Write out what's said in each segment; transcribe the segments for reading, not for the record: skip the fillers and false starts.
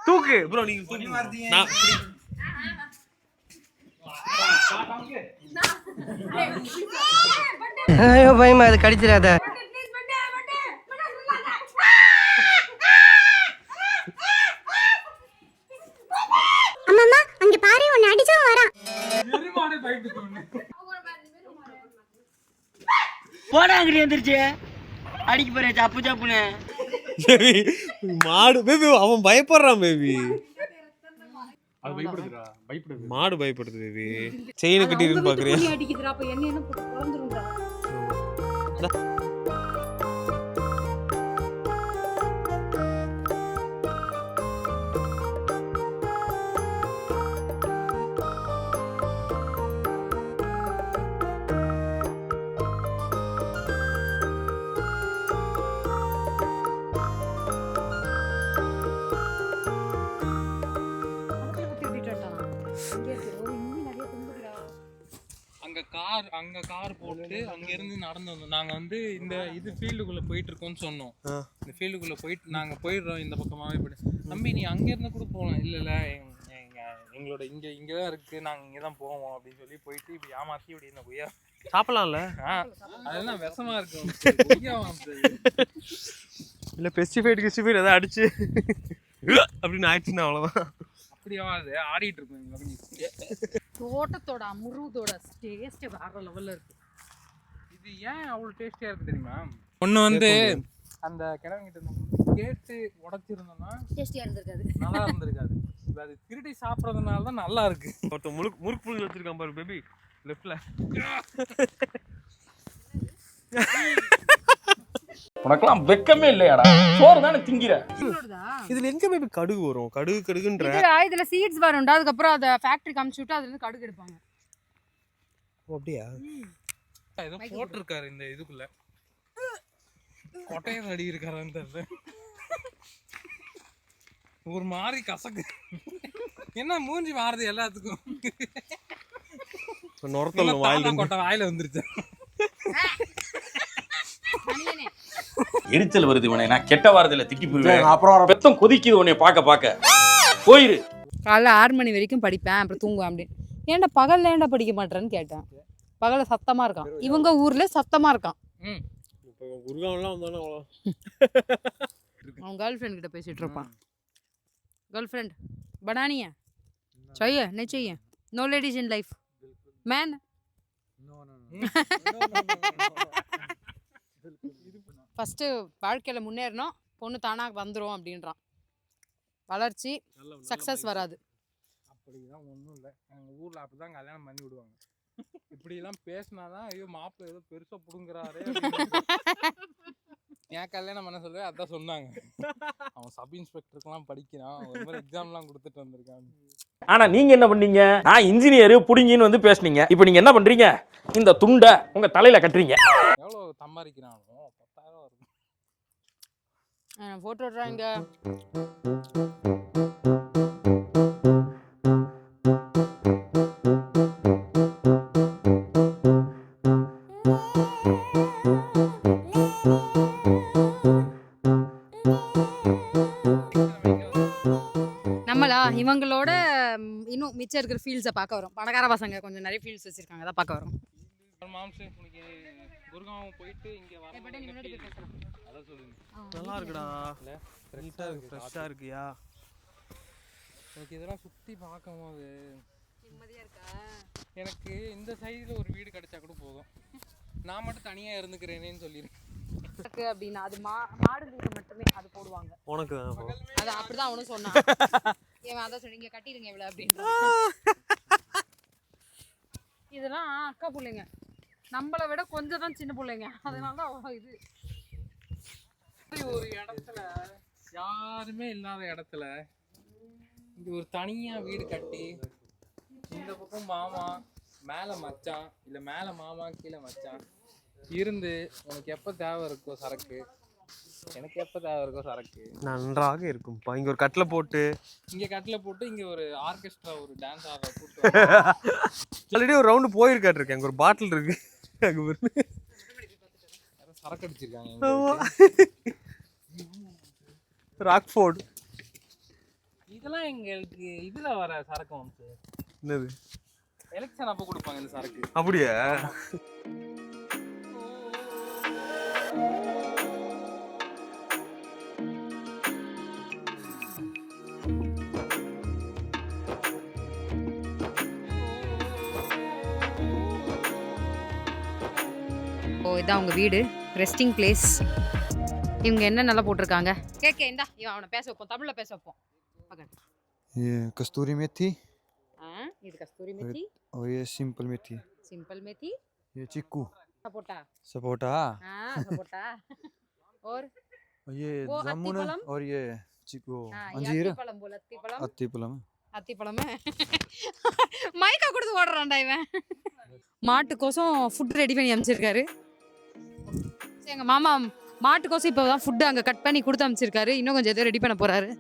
தூக்கு ப்ரோ, நீங்க தூக்கு. நான் ஐயோ பயமா, அது கடிச்சிடாத. அம்மா அங்க பாரு, உன்னை அடிச்சா வரான். போடா அங்கிட்டு எந்திரிச்சு அடிக்க போறே சப்பு சப்புன்னு. பேபி மாடு பேபி, அவன் பயப்படுறான் பேபி. அது பயப்படுதுடா, பயப்படுது. மாடு பயப்படுது பேபி. செயினை கட்டி இருக்கு பாக்குறியா? அடிக்குதுடா, அப்ப என்ன குழந்துரும்டா. அங்க கார் போட்டு அங்க இருந்து நடந்து வந்தோம். நாங்க வந்து இந்த இது ஃபீல்டுக்குள்ள போயிட்டு இருக்கோம்னு சொன்னோம். இந்த ஃபீல்டுக்குள்ள போயிட்டு நாங்க போயிடுறோம் இந்த பக்கமாவே போயிட்டு, தம்பி நீ அங்க இருந்து கூட போகலாம். இல்ல எங்களோட இங்கதான் இருக்கு, நாங்க இங்கதான் போவோம் அப்படின்னு சொல்லி போயிட்டு இப்படி ஏமாத்தி இப்படி இந்த கொய்யா சாப்பிடலாம்ல. அதெல்லாம் விஷமா இருக்கும். இல்ல பெஸ்டிஃபைட் ஏதாவது அடிச்சு அப்படின்னு ஆயிடுச்சுன்னா அவ்வளவுதான். அப்படியாவது ஆடிட்டு இருப்பேன். தோட்டத்தோட அமுருதோட டேஸ்ட் வேற லெவல்ல இருக்கு. இது ஏன் அவ்வளவு டேஸ்டியா இருக்கு தெரியுமா? ஒண்ணு வந்து அந்த கிழங்கிட்ட கேட்டு உடைச்சிருந்தோம்னா டேஸ்டியா இருந்திருக்காது, நல்லா இருந்திருக்காது. அது திருடி சாப்பிட்றதுனால தான் நல்லா இருக்கு. ஒருத்தன் முறுக்கு புள்ளி வச்சிருக்கான் பாரு பேபி லெஃப்ட்ல. உனக்கெல்லாம் வெக்கமே இல்லையாடா? சோறு தானே திங்கிற. இதுல எங்க பேபி கடுகு வரும்? கடுகுன்ற இதுல சீட்ஸ் வரும்டா, அதுக்கு அப்புறம் அத ஃபேக்டரிக்கு அனுப்பிச்சு விட்டு அதுல இருந்து கடுகு எடுப்பாங்க. அப்படியா? ஏதோ போட்டிருக்காரு இந்த இதுக்குள்ள, கொட்டையை அடி இருக்காருன்னு தெரியல. ஒரு மாதிரி கசக்கு. என்ன மூஞ்சி மாறுது எல்லாத்துக்கும். கொட்டை வாயில வந்துருச்சு. எரிச்சல் வருது உனே, நான் கெட்ட வாரத்துல திட்டி போயிருவேன். அப்புறம் பெத்தம் கொதிக்குது உன்னை பார்க்க போயிரு. காலைல 6 மணி வரைக்கும் படிப்பேன், அப்புறம் தூங்குவேன் அப்படின்னு. ஏன்டா பகல்ல ஏன்டா படிக்க மாட்டேன்னு கேட்டேன். பகல்ல சத்தமா இருக்கான், இவங்க ஊர்ல சத்தமா இருக்கான். அவன் கேர்ள் ஃப்ரெண்ட் கிட்ட பேசிட்டு இருப்பான். கேர்ள் ஃப்ரெண்ட் बनानी चाहिए नहीं चाहिए, no ladies in life man. First வாழ்க்கையில முன்னேறணும், பொண்ணு தானா வந்துடும் அப்படின்றான். வளர்ச்சி சக்சஸ் வராது. அப்படிதான் ஒன்றும் இல்லை, எங்கள் ஊரில் அப்படி தான் கல்யாணம் பண்ணி விடுவாங்க. இப்படிலாம் பேசினாதான் ஐயோ மாப்பிள்ளை ஏதோ பெருசாக பிடுங்குறாரு. என் கல்யாணம் பண்ண சொல்லவே அதான் சொன்னாங்க. அவன் சப் இன்ஸ்பெக்டருக்குலாம் படிக்கிறான், ஒரு மாதிரி எக்ஸாம்லாம் கொடுத்துட்டு வந்திருக்கான். ஆனா நீங்க என்ன பண்ணீங்க? நான் இன்ஜினியர் புடிங்கின்னு வந்து பேசுனீங்க. இப்போ நீங்க என்ன பண்றீங்க? இந்த துண்டை உங்க தலையில கட்டுறீங்க. எவ்வளோ சம்பாதிக்கிறானோ 10,000 இருக்கும். போட்டோ எடுறாங்க. நம்மளா இவங்களோட இன்னும் மிச்சம் இருக்கிற ஃபீல்ட்ஸை பார்க்க வரும். பணக்கார பசங்க கொஞ்சம் நிறைய ஃபீல்ட்ஸ் வச்சிருக்காங்க, அதான் பார்க்க வரும். போயிட்டு இங்க அதான் சொல்லுங்க. நல்லா இருக்குடா, நீட்டா இருக்கு, ஃப்ரெஷ்ஷா இருக்குயா. எனக்கு இதெல்லாம் சுத்தி பார்க்கும்போது நிம்மதியா இருக்கா? எனக்கு இந்த சைடுல ஒரு வீடு கிடைச்சா கூட போதும், நான் மட்டும் தனியா இருந்துக்கிறேனேன்னு சொல்லிருக்கேன். அப்படின்னா அது மாடுங்களுக்கு மட்டுமே அது போடுவாங்க. உனக்கு அது அப்படிதான் அவனும் சொன்னான். ஏன் அதான் சொல்லி இங்க கட்டிடுங்க இவ்வளவு அப்படின்ற. இதெல்லாம் அக்கா பிள்ளைங்க, நம்மளை விட கொஞ்சம் தான் சின்ன பிள்ளைங்க, அதனாலதான் அவ்வளோ இது. ஒரு இடத்துல யாருமே இல்லாத இடத்துல இங்க ஒரு தனியா வீடு கட்டி, இந்த பக்கம் மாமா மேல மச்சான், இல்ல மேல மாமா கீழே மச்சான் இருந்து, உனக்கு எப்ப தேவை இருக்கோ சரக்கு, எனக்கு எப்ப தேவை இருக்கோ சரக்கு, நன்றாக இருக்கும். இங்க ஒரு கட்டில போட்டு, இங்க ஒரு ஆர்கெஸ்ட்ரா ஒரு டான்ஸ் ஆடுற கூட்டு. ஆல்ரெடி ஒரு ரவுண்ட் போயிருக்காட்டு இருக்கு. அங்க ஒரு பாட்டில் இருக்கு, அங்க சரக்கு அடிச்சிருக்காங்க. ராக்ஃபோர்ட் இதெல்லாம் எங்களுக்கு இதுல வர சரக்கு வந்து என்னது எலெக்ஷன் அப்ப கொடுப்பாங்க இந்த சரக்கு. அப்படியா? ஓ இதான் உங்க வீடு, ரெஸ்டிங் பிளேஸ். இவங்க என்ன நல்லா போட்டிருக்காங்க. கேக்கே இந்தா இவன் அவனை பேச வைப்போம், தமிழ்ல பேச வைப்போம். ये कस्तूरी मेथी இது கஸ்தூரி மெத்தி, और ये सिंपल मेथी, सिंपल मेथी, ये चिक्कू, सपोटा, सपोटा सपोटा और ये वो जामुन अत्तीपलम? और ये चिक्कू ये अंजीर अत्तीपलम बोल, अत्तीपलम, अत्तीपलम அத்திப்பழம். மைக்கா கொடுத்து ஓடுறான்டா இவன். மாட்டுக்கோசம் ஃபுட் ரெடி பண்ணி அமைச்சிருக்காரு. எங்கள் மாமா மாட்டுக்கோசம் இப்போ தான் ஃபுட்டு அங்கே கட் பண்ணி கொடுத்து அமைச்சிருக்காரு. இன்னும் கொஞ்சம் எதோ ரெடி பண்ண போகிறாரு.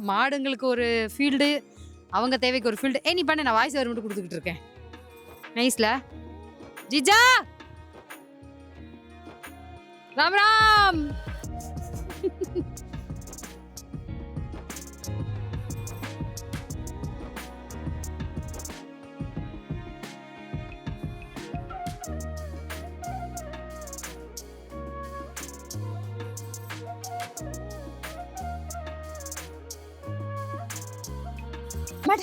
மாடுங்களுக்கு ஒரு ஃபீல்டு, அவங்க தேவைக்கு ஒரு ஃபீல்டு. நீ பண்ண, நான் வாய்ஸ் ஓவர் மட்டும் கொடுத்துக்கிட்டு இருக்கேன். நைஸ்ல ஜிஜா, ராம் ராம். मैं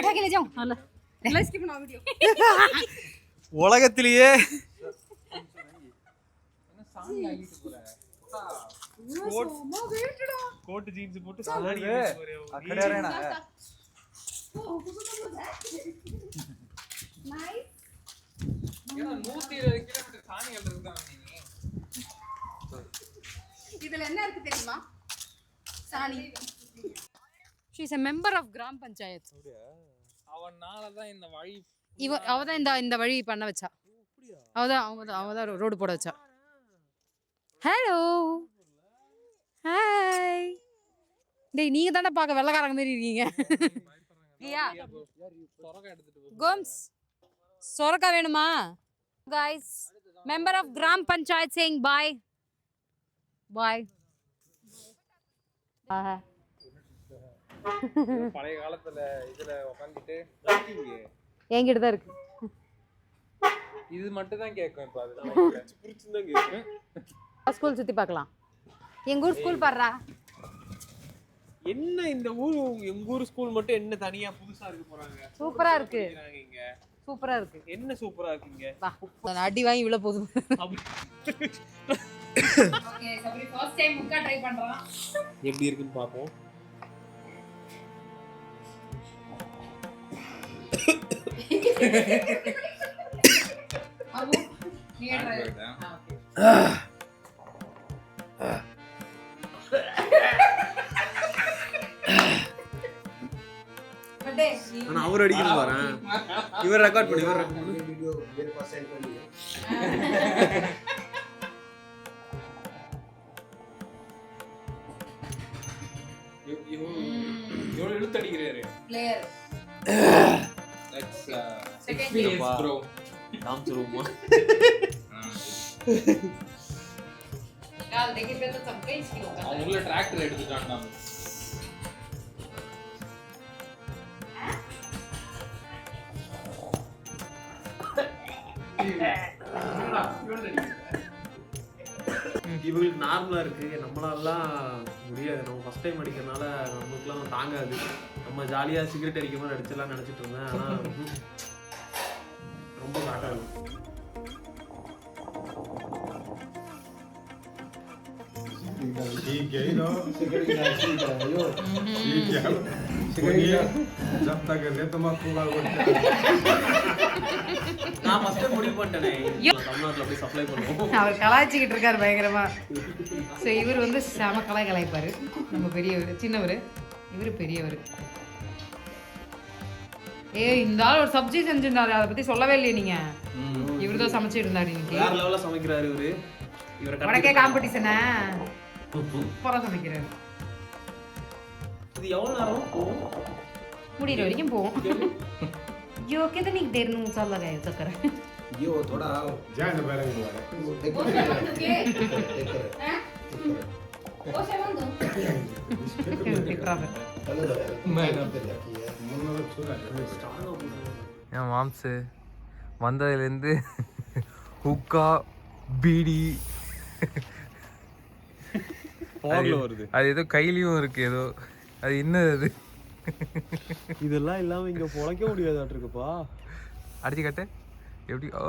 ढाके ले जाऊं हां ले इसकी बनाओ वीडियो. உலகத்திலேயே என்ன சாமி ஆகிட்டு போற கோட் ஜீன்ஸ் போட்டு சாணி अकड़े रहना है ஏன்னா 120 கிலோமீட்டர் சாணி அள்ளுறது தான் நீ. இதுல என்ன இருக்கு தெரியுமா? சாணி. she is a member of gram panchayat. அவனால தான் இந்த வழி அவதான் இந்த வழி பண்ண வச்சா. அவதான் ரோடு போட வச்சா. Hello hi. டேய் நீங்க தானே பார்க்க வெள்ளக்காரங்க மாதிரி இருக்கீங்க. கியா சொரக்கா எடுத்துட்டு போ. கோம்ஸ் சொரக்கா வேணுமா? guys, member of gram panchayat saying bye. bye. பழைய காலத்துல இதுல உட்கார்ந்துட்டு என்கிட்ட தான் இருக்கு. இது மட்டும் தான் கேட்கும். இப்ப அது புரிச்சுதான் கேட்கும். ஸ்கூல் சுத்தி பார்க்கலாம். எங்க ஊர் ஸ்கூல் பாடுறா. என்ன இந்த ஊர், எங்க ஊர் ஸ்கூல் மட்டும் என்ன தனியா புதுசா இருக்கு போறாங்க. சூப்பரா இருக்கு, இங்க சூப்பரா இருக்கு. என்ன சூப்பரா இருக்குங்க. வா அடி வாங்கி இவ்வளவு போதும். ஓகே சபரி ஃபர்ஸ்ட் டைம் முக்கா ட்ரை பண்றான். எப்படி இருக்குன்னு பாப்போம். அபு நீ ட்ரை. ஆனா அவர் அடிக்கணும் பாரு. இவர் ரெக்கார்ட் பண்ணி वीडियो मेरे पास सेंड कर दिया. இவ்வளவு இழுத்து அடிக்கிறாரு. Player That's Second experience bro. காமிச்சிருவோமா? यार देखिए पे तो सबका इसकी होगा. அவன் உள்ள டிராக்டர் எடுத்துட்டான் நாம. இவங்களுக்கு நார்மலா இருக்கு, நம்மளாலாம் முடியாது. நம்ம ஃபர்ஸ்ட் டைம் அடிக்கிறதுனால நமக்குலாம் தாங்காது. நம்ம ஜாலியா சிகரெட் அடிக்க மாதிரி அடிச்சலாம் நினைச்சிட்டு இருந்தேன். ஆனா ரொம்ப காட்டாது. ठीक है ना सिगरेट यो ठीक है सिगरेट जब तक ले तमाकू का நான் ஃபர்ஸ்ட் டைம் முடிவு பண்ணிட்டேனே, தமிழ்நாட்டுல போய் சப்ளை பண்ணுவோம். அவர் கலாய்ச்சிக்கிட்டு இருக்காரு பயங்கரமா. ஸோ இவர் வந்து செம கலாய்ப்பாரு. நம்ம பெரியவர், சின்னவர், இவர் பெரியவர். இந்த ஆள் ஒரு சப்ஜி செஞ்சிருந்தாரு, அதை பத்தி சொல்லவே இல்லையே நீங்க. இவர் தான் சமைச்சிட்டு இருந்தாரு இன்னைக்கு. வேற லெவல்ல சமைக்கிறாரு இவரு. உனக்கே காம்படிஷனா சூப்பரா சமைக்கிறாரு. இது எவ்வளவு நேரம் போகும்? முடிகிற வரைக்கும் போவோம். जो कितनी देर में चल रहा है चक्कर ये वो थोड़ा जाए ना बैलेंस वाला वो सेवन என் மாம்சு வந்ததுலேருந்து ஹுக்கா பீடி வருது. அது ஏதோ கையிலயும் இருக்கு ஏதோ. அது என்னது அது? இதெல்லாம் இல்லாம இங்க பொழைக்க முடியாதாட்டு இருக்குப்பா. அடிச்சு காட்டு எப்படி. ஓ